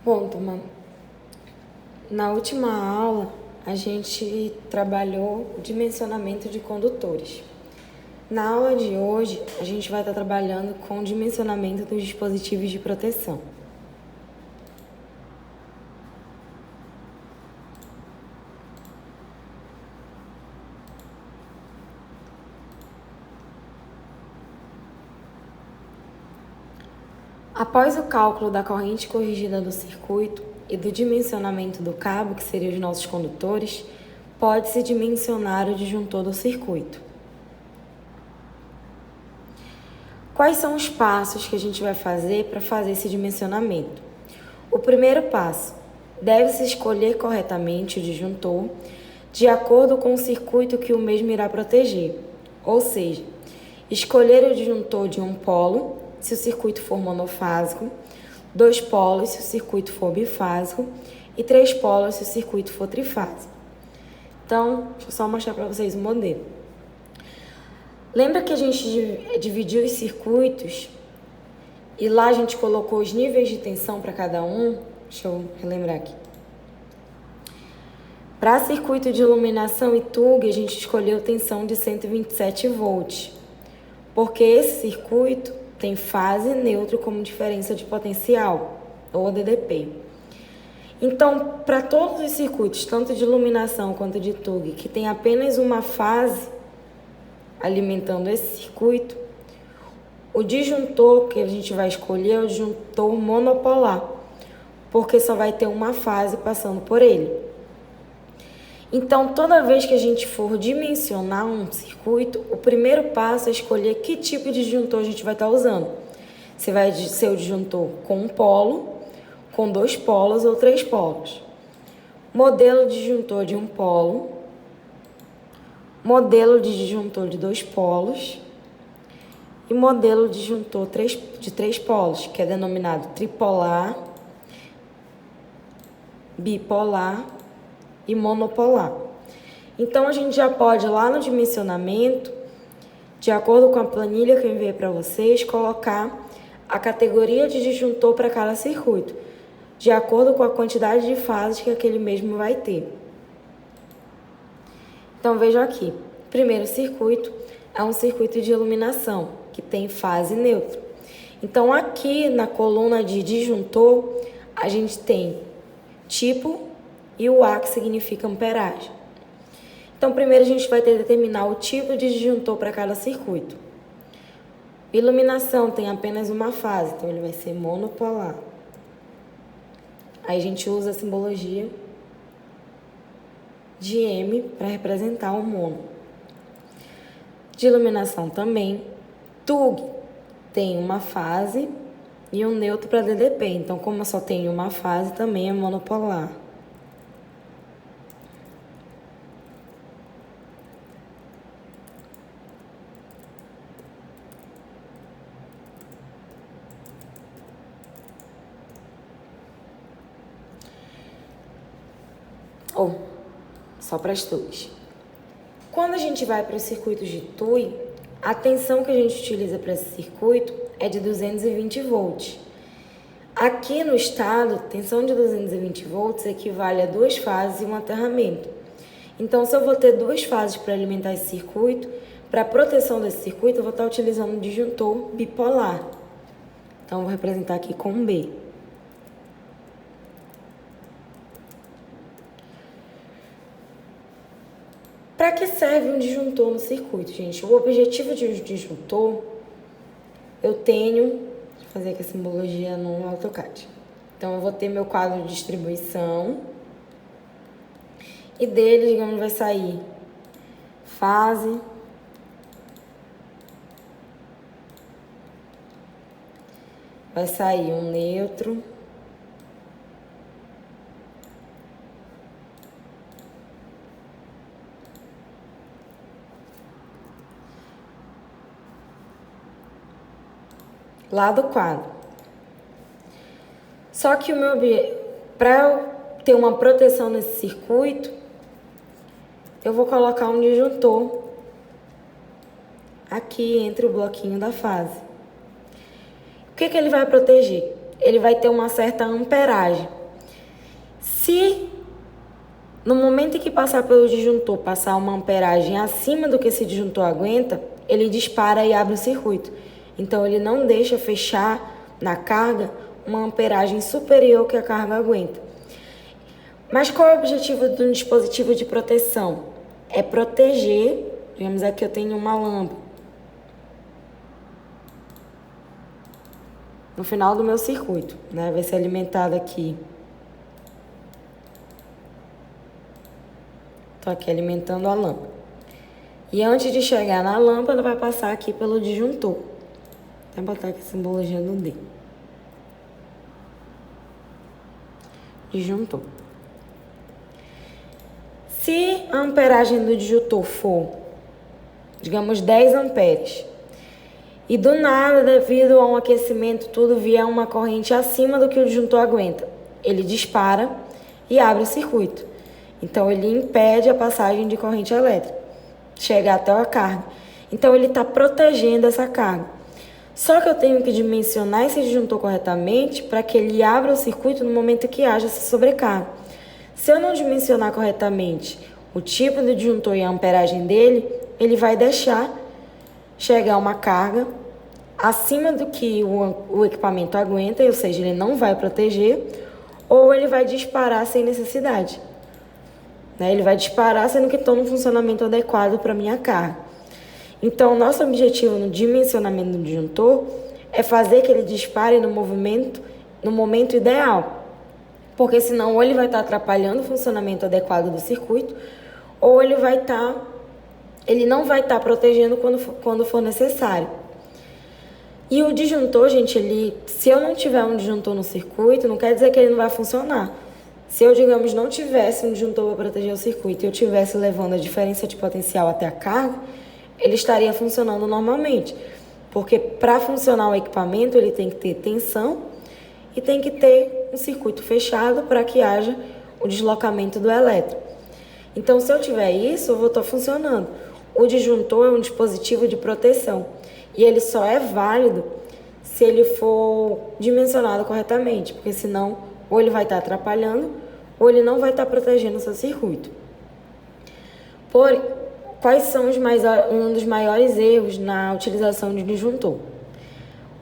Bom, turma, na última aula a gente trabalhou o dimensionamento de condutores. Na aula de hoje a gente vai estar trabalhando com o dimensionamento dos dispositivos de proteção. Após o cálculo da corrente corrigida do circuito e do dimensionamento do cabo, que seriam os nossos condutores, pode-se dimensionar o disjuntor do circuito. Quais são os passos que a gente vai fazer para fazer esse dimensionamento? O primeiro passo, deve-se escolher corretamente o disjuntor de acordo com o circuito que o mesmo irá proteger, ou seja, escolher o disjuntor de um polo, se o circuito for monofásico, 2 polos, se o circuito for bifásico, e 3 polos, se o circuito for trifásico. Então, deixa eu só mostrar para vocês o modelo. Lembra que a gente dividiu os circuitos e lá a gente colocou os níveis de tensão para cada um? Deixa eu relembrar aqui. Para circuito de iluminação e TUG, a gente escolheu tensão de 127 volts, porque esse circuito tem fase e neutro como diferença de potencial, ou DDP. Então, para todos os circuitos, tanto de iluminação quanto de TUG, que tem apenas uma fase alimentando esse circuito, o disjuntor que a gente vai escolher é o disjuntor monopolar, porque só vai ter uma fase passando por ele. Então, toda vez que a gente for dimensionar um circuito, o primeiro passo é escolher que tipo de disjuntor a gente vai estar usando. Se vai ser o disjuntor com um polo, com 2 polos ou 3 polos. Modelo de disjuntor de um polo, modelo de disjuntor de 2 polos e modelo de disjuntor de 3 polos, que é denominado tripolar, bipolar e monopolar. Então, a gente já pode, lá no dimensionamento, de acordo com a planilha que eu enviei para vocês, colocar a categoria de disjuntor para cada circuito, de acordo com a quantidade de fases que aquele mesmo vai ter. Então, vejam aqui. O primeiro circuito é um circuito de iluminação, que tem fase neutra. Então, aqui na coluna de disjuntor, a gente tem tipo e o A, que significa amperagem. Então, primeiro a gente vai ter que determinar o tipo de disjuntor para cada circuito. Iluminação tem apenas uma fase, então ele vai ser monopolar. Aí a gente usa a simbologia de M para representar o mono. De iluminação também, TUG tem uma fase e um neutro para DDP. Então, como eu só tenho uma fase, também é monopolar. Ou só para as TUGs. Quando a gente vai para os circuitos de TUI, a tensão que a gente utiliza para esse circuito é de 220 volts. Aqui no estado, tensão de 220 volts equivale a 2 fases e um aterramento. Então, se eu vou ter 2 fases para alimentar esse circuito, para a proteção desse circuito, eu vou estar utilizando um disjuntor bipolar. Então, eu vou representar aqui com um B. Para que serve um disjuntor no circuito, gente? O objetivo de um disjuntor, eu tenho... Deixa eu fazer aqui a simbologia no AutoCAD. Então, eu vou ter meu quadro de distribuição. E dele, digamos, vai sair fase, vai sair um neutro, lá do quadro. Só que para eu ter uma proteção nesse circuito, eu vou colocar um disjuntor aqui entre o bloquinho da fase. O que ele vai proteger? ele vai ter uma certa amperagem. Se no momento em que passar pelo disjuntor, passar uma amperagem acima do que esse disjuntor aguenta, ele dispara e abre o circuito. Então, ele não deixa fechar na carga uma amperagem superior que a carga aguenta. Mas qual é o objetivo do dispositivo de proteção? É proteger, digamos aqui eu tenho uma lâmpada no final do meu circuito, né? Vai ser alimentada aqui. Estou aqui alimentando a lâmpada. E antes de chegar na lâmpada, vai passar aqui pelo disjuntor. Vou botar aqui a simbologia do D. Disjuntor. Se a amperagem do disjuntor for, digamos, 10 amperes, e do nada, devido a um aquecimento, tudo vier uma corrente acima do que o disjuntor aguenta, ele dispara e abre o circuito. Então, ele impede a passagem de corrente elétrica, chegar até a carga. Então, ele está protegendo essa carga. Só que eu tenho que dimensionar esse disjuntor corretamente para que ele abra o circuito no momento que haja essa sobrecarga. Se eu não dimensionar corretamente o tipo do disjuntor e a amperagem dele, ele vai deixar chegar uma carga acima do que o equipamento aguenta, ou seja, ele não vai proteger, ou ele vai disparar sem necessidade. Ele vai disparar sendo que estou no funcionamento adequado para a minha carga. Então, nosso objetivo no dimensionamento do disjuntor é fazer que ele dispare no momento ideal. Porque senão ou ele vai estar atrapalhando o funcionamento adequado do circuito, ou ele não vai estar protegendo quando for necessário. E o disjuntor, gente, se eu não tiver um disjuntor no circuito, não quer dizer que ele não vai funcionar. Se eu, digamos, não tivesse um disjuntor para proteger o circuito e eu estivesse levando a diferença de potencial até a carga, ele estaria funcionando normalmente. Porque para funcionar o equipamento, ele tem que ter tensão e tem que ter um circuito fechado para que haja o deslocamento do elétron. Então, se eu tiver isso, eu vou estar funcionando. O disjuntor é um dispositivo de proteção e ele só é válido se ele for dimensionado corretamente, porque senão ou ele vai estar atrapalhando ou ele não vai estar protegendo o seu circuito. Quais são um dos maiores erros na utilização de disjuntor?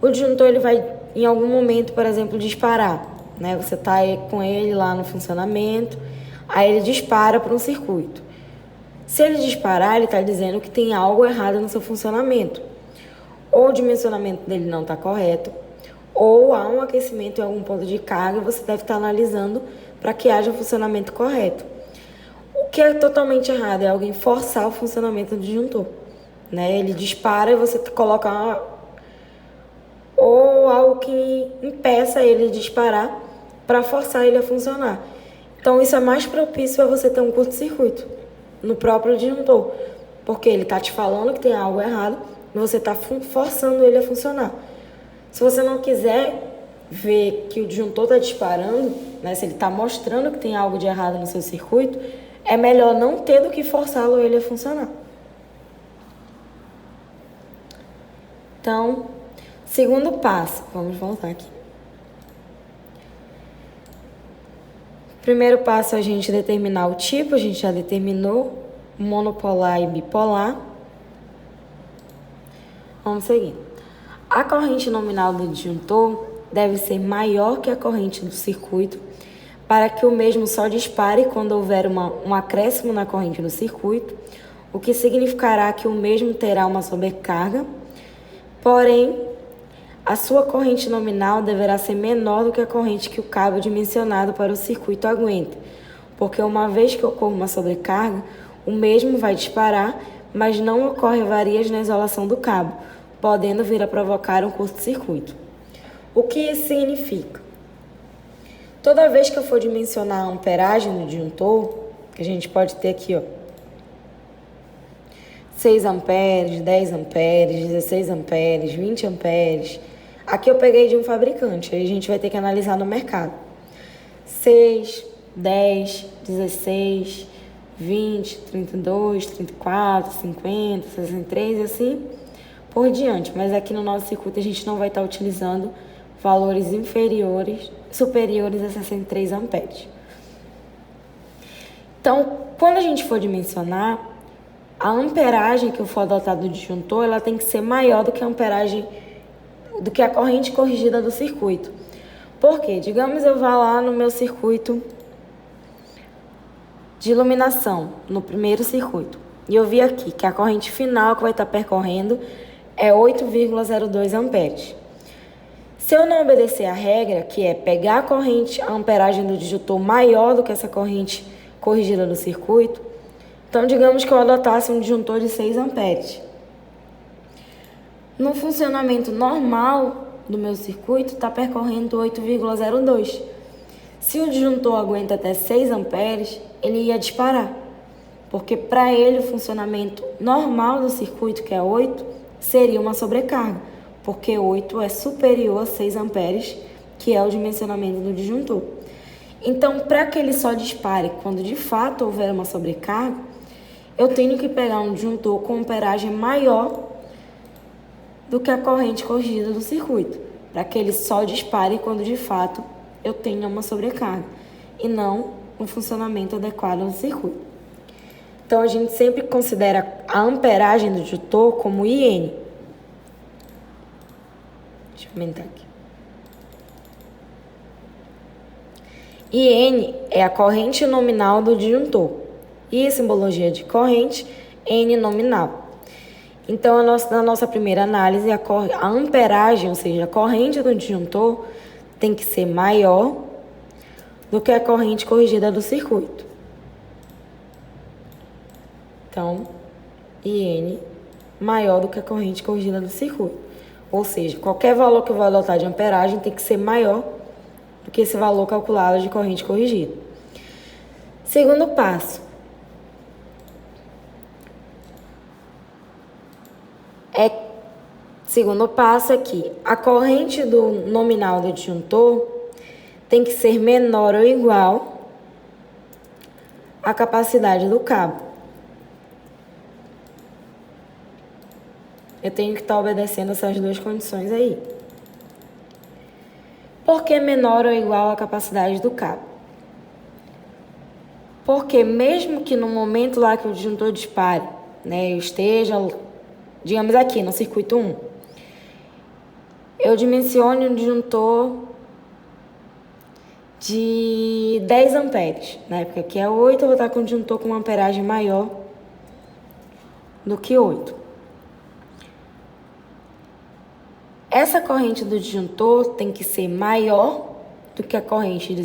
O disjuntor ele vai, em algum momento, por exemplo, disparar. Você está com ele lá no funcionamento, aí ele dispara para um circuito. Se ele disparar, ele está dizendo que tem algo errado no seu funcionamento. Ou o dimensionamento dele não está correto, ou há um aquecimento em algum ponto de carga e você deve estar analisando para que haja um funcionamento correto. O que é totalmente errado é alguém forçar o funcionamento do disjuntor. Ele dispara e você coloca ou algo que impeça ele de disparar para forçar ele a funcionar. Então, isso é mais propício a você ter um curto-circuito no próprio disjuntor, porque ele está te falando que tem algo errado e você está forçando ele a funcionar. Se você não quiser ver que o disjuntor está disparando, se ele está mostrando que tem algo de errado no seu circuito, é melhor não ter do que forçá-lo ele a funcionar. Então, segundo passo, vamos voltar aqui. Primeiro passo é a gente determinar o tipo, a gente já determinou, monopolar e bipolar. Vamos seguir. A corrente nominal do disjuntor deve ser maior que a corrente do circuito para que o mesmo só dispare quando houver um acréscimo na corrente do circuito, o que significará que o mesmo terá uma sobrecarga, porém, a sua corrente nominal deverá ser menor do que a corrente que o cabo dimensionado para o circuito aguenta, porque uma vez que ocorra uma sobrecarga, o mesmo vai disparar, mas não ocorre avarias na isolação do cabo, podendo vir a provocar um curto-circuito. O que isso significa? Toda vez que eu for dimensionar a amperagem do disjuntor, que a gente pode ter aqui, 6 amperes, 10 amperes, 16 amperes, 20 amperes. Aqui eu peguei de um fabricante, aí a gente vai ter que analisar no mercado. 6, 10, 16, 20, 32, 34, 50, 63 e assim por diante. Mas aqui no nosso circuito a gente não vai estar utilizando valores superiores a 63 amperes. Então, quando a gente for dimensionar, a amperagem que eu for adotar do disjuntor, ela tem que ser maior do que a amperagem, do que a corrente corrigida do circuito. Por quê? Digamos eu vá lá no meu circuito de iluminação, no primeiro circuito, e eu vi aqui que a corrente final que vai estar percorrendo é 8,02 amperes. Se eu não obedecer a regra, que é pegar a amperagem do disjuntor maior do que essa corrente corrigida do circuito, então digamos que eu adotasse um disjuntor de 6 amperes. No funcionamento normal do meu circuito, está percorrendo 8,02. Se o disjuntor aguenta até 6 amperes, ele ia disparar, porque para ele o funcionamento normal do circuito, que é 8, seria uma sobrecarga, porque 8 é superior a 6 amperes, que é o dimensionamento do disjuntor. Então, para que ele só dispare quando de fato houver uma sobrecarga, eu tenho que pegar um disjuntor com amperagem maior do que a corrente corrigida do circuito, para que ele só dispare quando de fato eu tenha uma sobrecarga, e não um funcionamento adequado do circuito. Então, a gente sempre considera a amperagem do disjuntor como IN. Deixa eu aumentar aqui. IN é a corrente nominal do disjuntor. E a simbologia de corrente, N nominal. Então, na nossa primeira análise, a amperagem, ou seja, a corrente do disjuntor, tem que ser maior do que a corrente corrigida do circuito. Então, IN maior do que a corrente corrigida do circuito. Ou seja, qualquer valor que eu vou adotar de amperagem tem que ser maior do que esse valor calculado de corrente corrigida. Segundo passo. Segundo passo é que a corrente do nominal do disjuntor tem que ser menor ou igual à capacidade do cabo. Eu tenho que estar obedecendo essas duas condições aí. Por que menor ou igual à capacidade do cabo? Porque mesmo que no momento lá que o disjuntor dispare, eu esteja, digamos aqui, no circuito 1, eu dimensione um disjuntor de 10 amperes. Na época que é 8, eu vou estar com um disjuntor com uma amperagem maior do que 8. Essa corrente do disjuntor tem que ser maior do que a corrente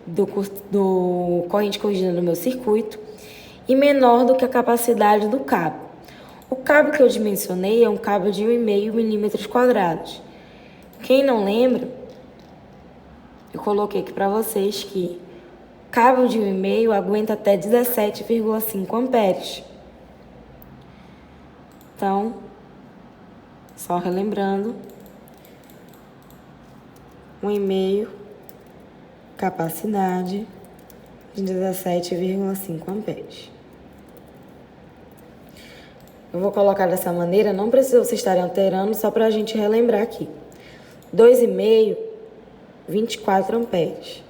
do corrente corrigida do meu circuito e menor do que a capacidade do cabo. O cabo que eu dimensionei é um cabo de 1,5 milímetros quadrados. Quem não lembra, eu coloquei aqui para vocês que cabo de 1,5 aguenta até 17,5 amperes. Então, só relembrando, 1,5 capacidade de 17,5 amperes. Eu vou colocar dessa maneira, não precisa vocês estarem alterando, só para a gente relembrar aqui. 2,5, 24 amperes.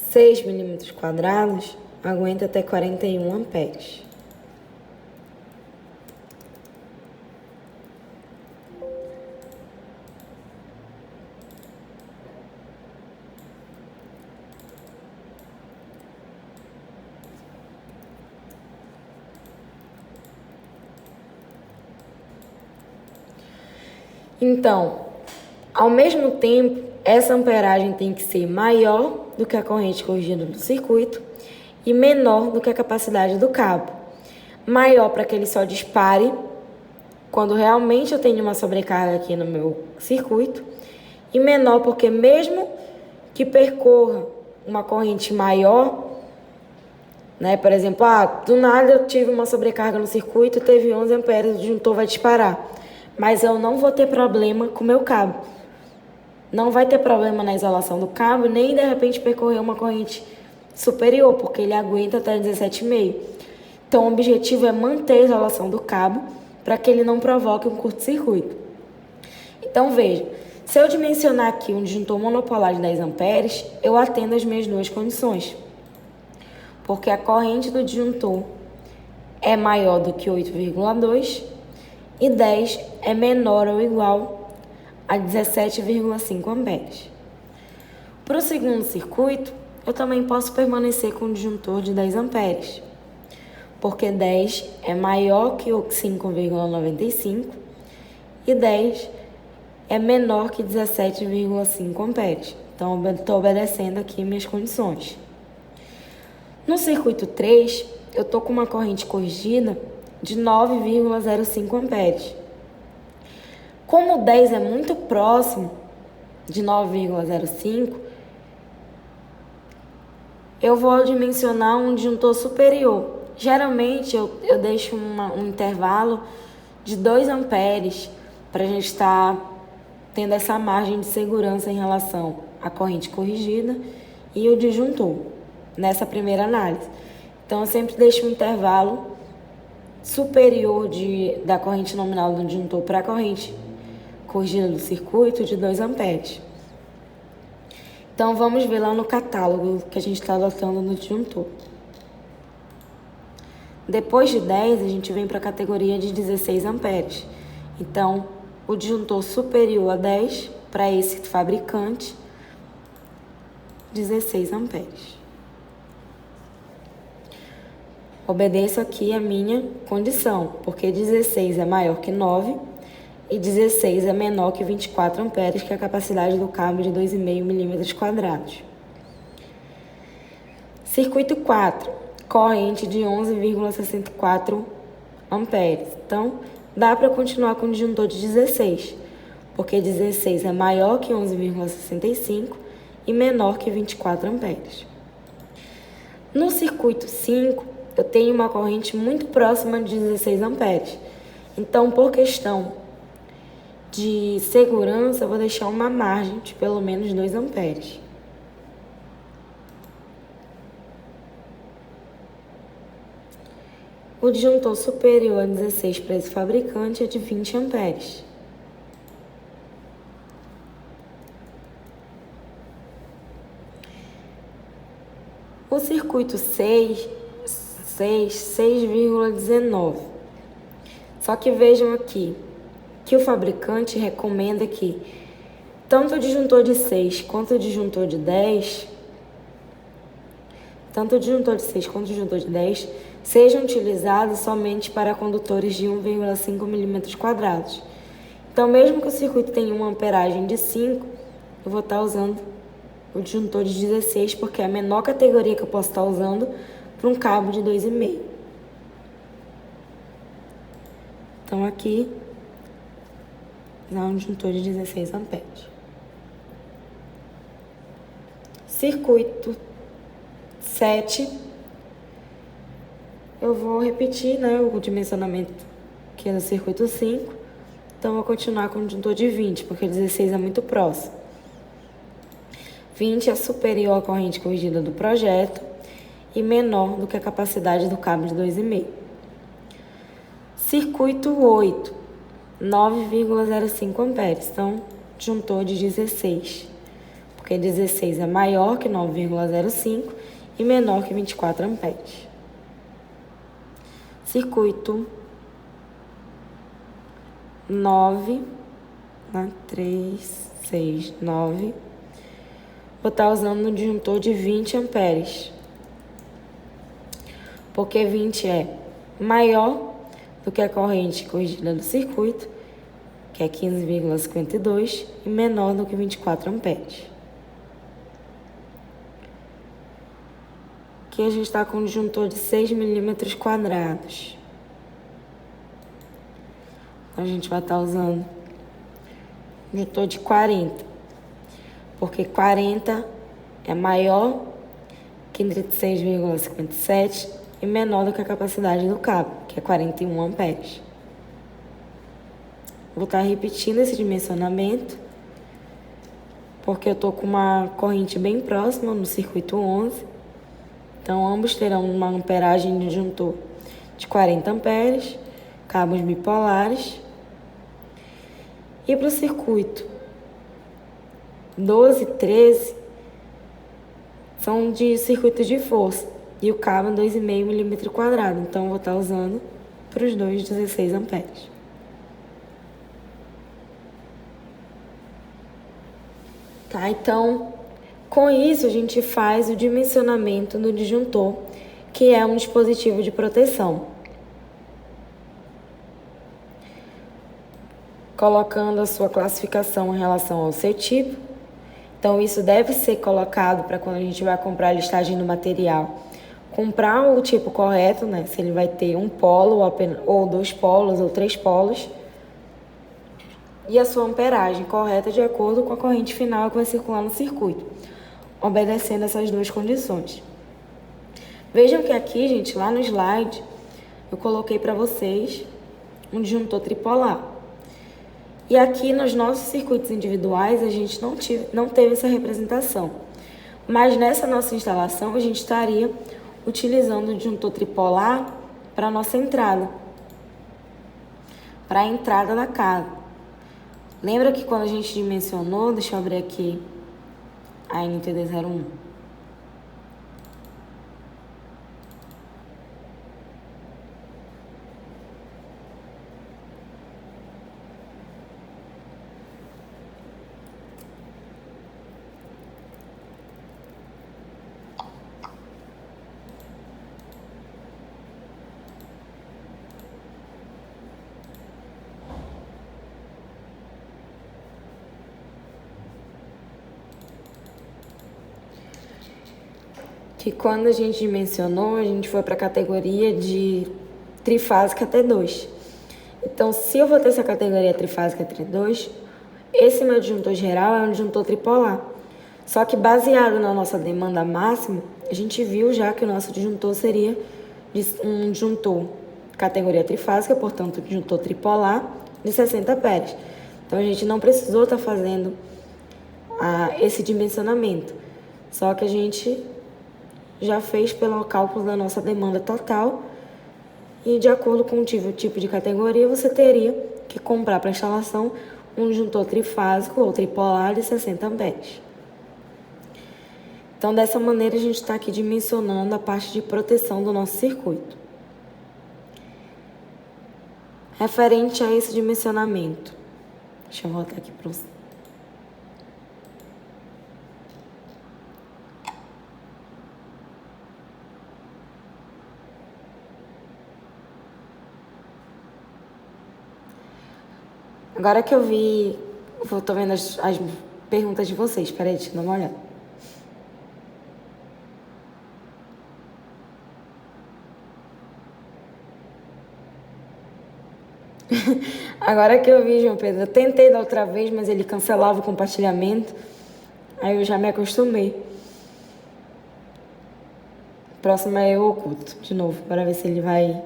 Seis milímetros quadrados aguenta até 41 amperes. Então, ao mesmo tempo, essa amperagem tem que ser maior do que a corrente corrigida do circuito e menor do que a capacidade do cabo. Maior para que ele só dispare quando realmente eu tenho uma sobrecarga aqui no meu circuito, e menor porque mesmo que percorra uma corrente maior, por exemplo, do nada eu tive uma sobrecarga no circuito, teve 11 amperes, o disjuntor vai disparar. Mas eu não vou ter problema com o meu cabo, não vai ter problema na isolação do cabo, nem de repente percorrer uma corrente superior, porque ele aguenta até 17,5. Então, o objetivo é manter a isolação do cabo para que ele não provoque um curto-circuito. Então, veja, se eu dimensionar aqui um disjuntor monopolar de 10 amperes, eu atendo as minhas duas condições, porque a corrente do disjuntor é maior do que 8,2 e 10 é menor ou igual a 17,5 amperes. Para o segundo circuito, eu também posso permanecer com o disjuntor de 10 amperes, porque 10 é maior que o 5,95 e 10 é menor que 17,5 amperes. Então, eu estou obedecendo aqui minhas condições. No circuito 3, eu estou com uma corrente corrigida de 9,05 amperes. Como o 10 é muito próximo de 9,05, eu vou dimensionar um disjuntor superior. Geralmente, eu deixo um intervalo de 2 amperes para a gente estar tendo essa margem de segurança em relação à corrente corrigida e o disjuntor, nessa primeira análise. Então, eu sempre deixo um intervalo superior da corrente nominal do disjuntor para a corrente corrigida do circuito de 2 amperes. Então, vamos ver lá no catálogo que a gente está adotando no disjuntor. Depois de 10, a gente vem para a categoria de 16 amperes. Então, o disjuntor superior a 10, para esse fabricante, 16 amperes. Obedeço aqui a minha condição, porque 16 é maior que 9 e 16 é menor que 24 amperes, que é a capacidade do cabo de 2,5 milímetros quadrados. Circuito 4, corrente de 11,64 amperes. Então, dá para continuar com o disjuntor de 16, porque 16 é maior que 11,65 e menor que 24 amperes. No circuito 5, eu tenho uma corrente muito próxima de 16 amperes. Então, por questão de segurança, eu vou deixar uma margem de pelo menos 2 amperes. O disjuntor superior a 16 para esse fabricante é de 20 amperes. O circuito 6,19. Só que vejam aqui que o fabricante recomenda que tanto o disjuntor de 6 quanto o disjuntor de 10, sejam utilizados somente para condutores de 1,5 milímetros quadrados. Então, mesmo que o circuito tenha uma amperagem de 5, eu vou estar usando o disjuntor de 16, porque é a menor categoria que eu posso estar usando para um cabo de 2,5. Então, aqui, dá um disjuntor de 16 amperes. Circuito 7, eu vou repetir, o dimensionamento que é no circuito 5. Então, eu vou continuar com o disjuntor de 20, porque 16 é muito próximo. 20 é superior à corrente corrigida do projeto e menor do que a capacidade do cabo de 2,5. Circuito 8, 9,05 amperes. Então, disjuntor de 16, porque 16 é maior que 9,05 e menor que 24 amperes. Circuito 9, 3, 6, 9. Vou estar usando um disjuntor de 20 amperes, porque 20 é maior do que a corrente corrigida do circuito, que é 15,52, e menor do que 24 amperes. Aqui a gente está com um disjuntor de 6 milímetros quadrados. Então, a gente vai estar usando um disjuntor de 40, porque 40 é maior que 36,57 e menor do que a capacidade do cabo, que é 41 amperes. Vou estar repetindo esse dimensionamento porque eu tô com uma corrente bem próxima no circuito 11. Então, ambos terão uma amperagem de disjuntor de 40 amperes, cabos bipolares. E para o circuito 12 e 13 são de circuito de força e o cabo é 2,5 milímetro quadrado. Então, eu vou estar usando para os dois 16 amperes. Tá, então, com isso a gente faz o dimensionamento do disjuntor, que é um dispositivo de proteção. Colocando a sua classificação em relação ao seu tipo. Então, isso deve ser colocado para quando a gente vai comprar a listagem do material. Comprar o tipo correto, né? Se ele vai ter um polo, ou 2 polos, ou 3 polos. E a sua amperagem correta de acordo com a corrente final que vai circular no circuito, obedecendo essas duas condições. Vejam que aqui, gente, lá no slide, eu coloquei para vocês um disjuntor tripolar. E aqui nos nossos circuitos individuais, a gente não teve essa representação. Mas nessa nossa instalação, a gente estaria utilizando o disjuntor tripolar para a nossa entrada, para a entrada da casa. Lembra que quando a gente dimensionou, deixa eu abrir aqui a NTD01. Que quando a gente dimensionou, a gente foi para a categoria de trifásica T2. Então, se eu vou ter essa categoria trifásica T2, esse meu disjuntor geral é um disjuntor tripolar. Só que baseado na nossa demanda máxima, a gente viu já que o nosso disjuntor seria um disjuntor categoria trifásica, portanto, disjuntor tripolar de 60 amperes. Então, a gente não precisou estar fazendo esse dimensionamento. Só que a gente já fez pelo cálculo da nossa demanda total e de acordo com o tipo de categoria, você teria que comprar para instalação um disjuntor trifásico ou tripolar de 60 amperes. Então, dessa maneira, a gente está aqui dimensionando a parte de proteção do nosso circuito. Referente a esse dimensionamento, deixa eu voltar aqui para o... Agora que eu vi, eu tô vendo as perguntas de vocês. Peraí, deixa eu dar uma olhada. Agora que eu vi, João Pedro, eu tentei da outra vez, mas ele cancelava o compartilhamento. Aí eu já me acostumei. Próximo é eu oculto, de novo, para ver se ele vai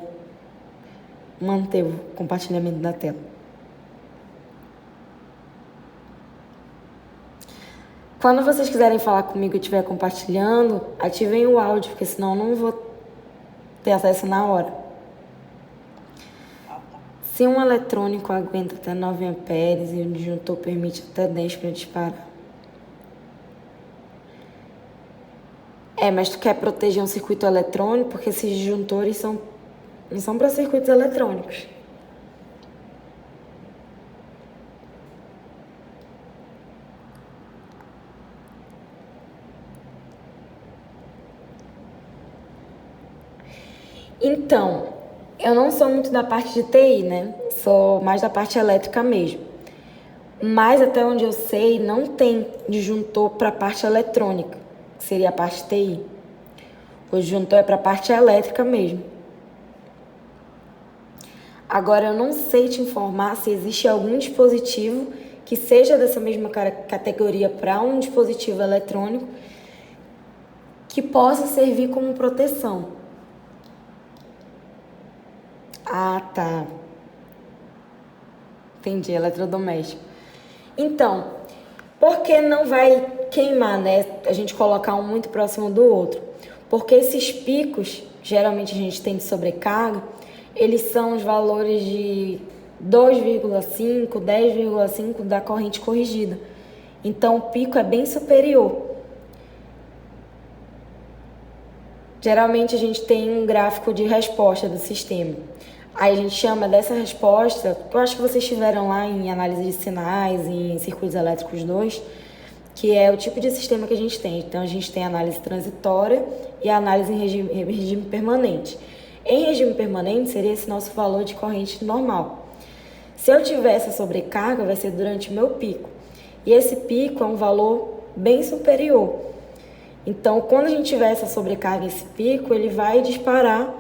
manter o compartilhamento da tela. Quando vocês quiserem falar comigo e estiver compartilhando, ativem o áudio, porque senão eu não vou ter acesso na hora. Se um eletrônico aguenta até 9 amperes e o disjuntor permite até 10 para disparar. Mas tu quer proteger um circuito eletrônico, porque esses disjuntores não são para circuitos eletrônicos. Então, eu não sou muito da parte de TI, né? Sou mais da parte elétrica mesmo. Mas até onde eu sei, não tem disjuntor para a parte eletrônica, que seria a parte TI. O disjuntor é para a parte elétrica mesmo. Agora, eu não sei te informar se existe algum dispositivo que seja dessa mesma categoria para um dispositivo eletrônico que possa servir como proteção. Ah, tá. Entendi, eletrodoméstico. Então, Porque não vai queimar, né? A gente colocar um muito próximo do outro. Porque esses picos, geralmente a gente tem de sobrecarga, eles são os valores de 2,5, 10,5 da corrente corrigida. Então o pico é bem superior. Geralmente a gente tem um gráfico de resposta do sistema. Aí a gente chama dessa resposta, eu acho que vocês tiveram lá em análise de sinais, em circuitos elétricos 2, que é o tipo de sistema que a gente tem. Então a gente tem a análise transitória e a análise em regime permanente. Em regime permanente seria esse nosso valor de corrente normal. Se eu tiver essa sobrecarga, vai ser durante o meu pico. E esse pico é um valor bem superior. Então, quando a gente tiver essa sobrecarga, esse pico, ele vai disparar,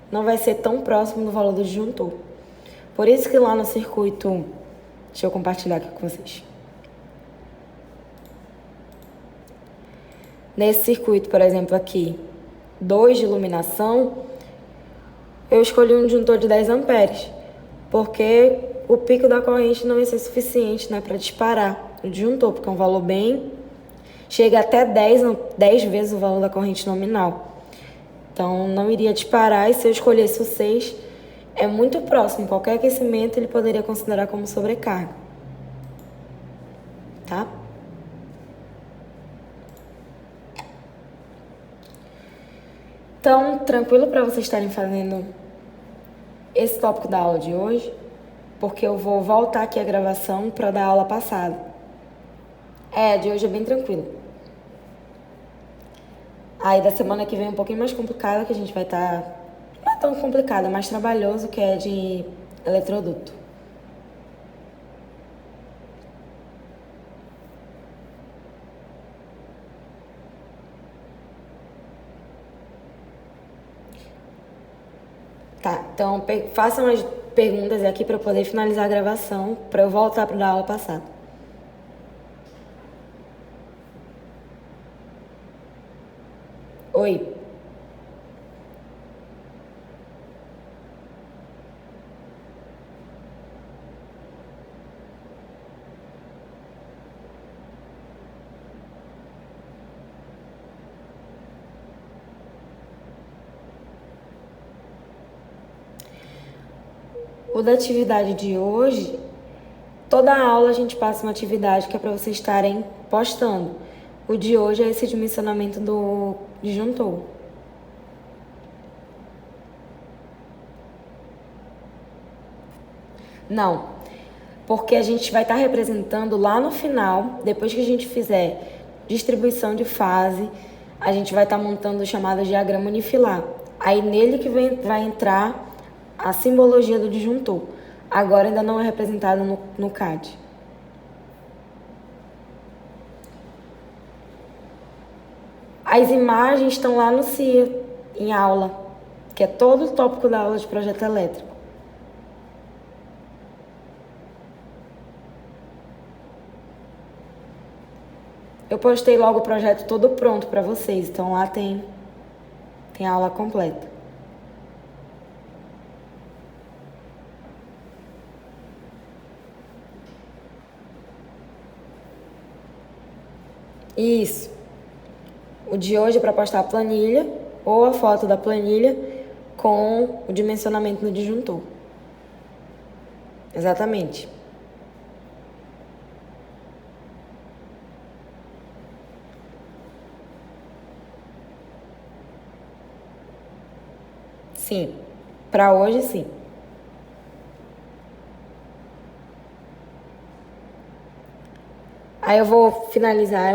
não vai ser tão próximo do valor do disjuntor. Por isso que lá no circuito, deixa eu compartilhar aqui com vocês. Nesse circuito, por exemplo, aqui, 2 de iluminação, eu escolhi um disjuntor de 10 amperes, porque o pico da corrente não vai ser suficiente, né, para disparar o disjuntor, porque é um valor bem... chega até 10 vezes o valor da corrente nominal. Então, não iria disparar, e se eu escolhesse o 6, é muito próximo. Qualquer aquecimento, ele poderia considerar como sobrecarga. Tá? Então, tranquilo para vocês estarem fazendo esse tópico da aula de hoje, porque eu vou voltar aqui a gravação para dar a aula passada. De hoje é bem tranquilo. Aí da semana que vem é um pouquinho mais complicada, que a gente vai estar... Não é tão complicada, mais trabalhoso, que é de eletroduto. Tá, então façam as perguntas aqui para eu poder finalizar a gravação, para eu voltar para dar a aula passada. Oi. O da atividade de hoje, toda a aula a gente passa uma atividade que é para vocês estarem postando. O de hoje é esse dimensionamento do disjuntor. Não, porque a gente vai estar representando lá no final, depois que a gente fizer distribuição de fase, a gente vai estar montando o chamado diagrama unifilar. Aí nele que vai entrar a simbologia do disjuntor. Agora ainda não é representado no CAD. As imagens estão lá no CIA, em aula, que é todo o tópico da aula de projeto elétrico. Eu postei logo o projeto todo pronto para vocês, então lá tem a aula completa. Isso. O de hoje é para postar a planilha ou a foto da planilha com o dimensionamento no disjuntor. Exatamente. Sim. Para hoje, sim. Aí eu vou finalizar.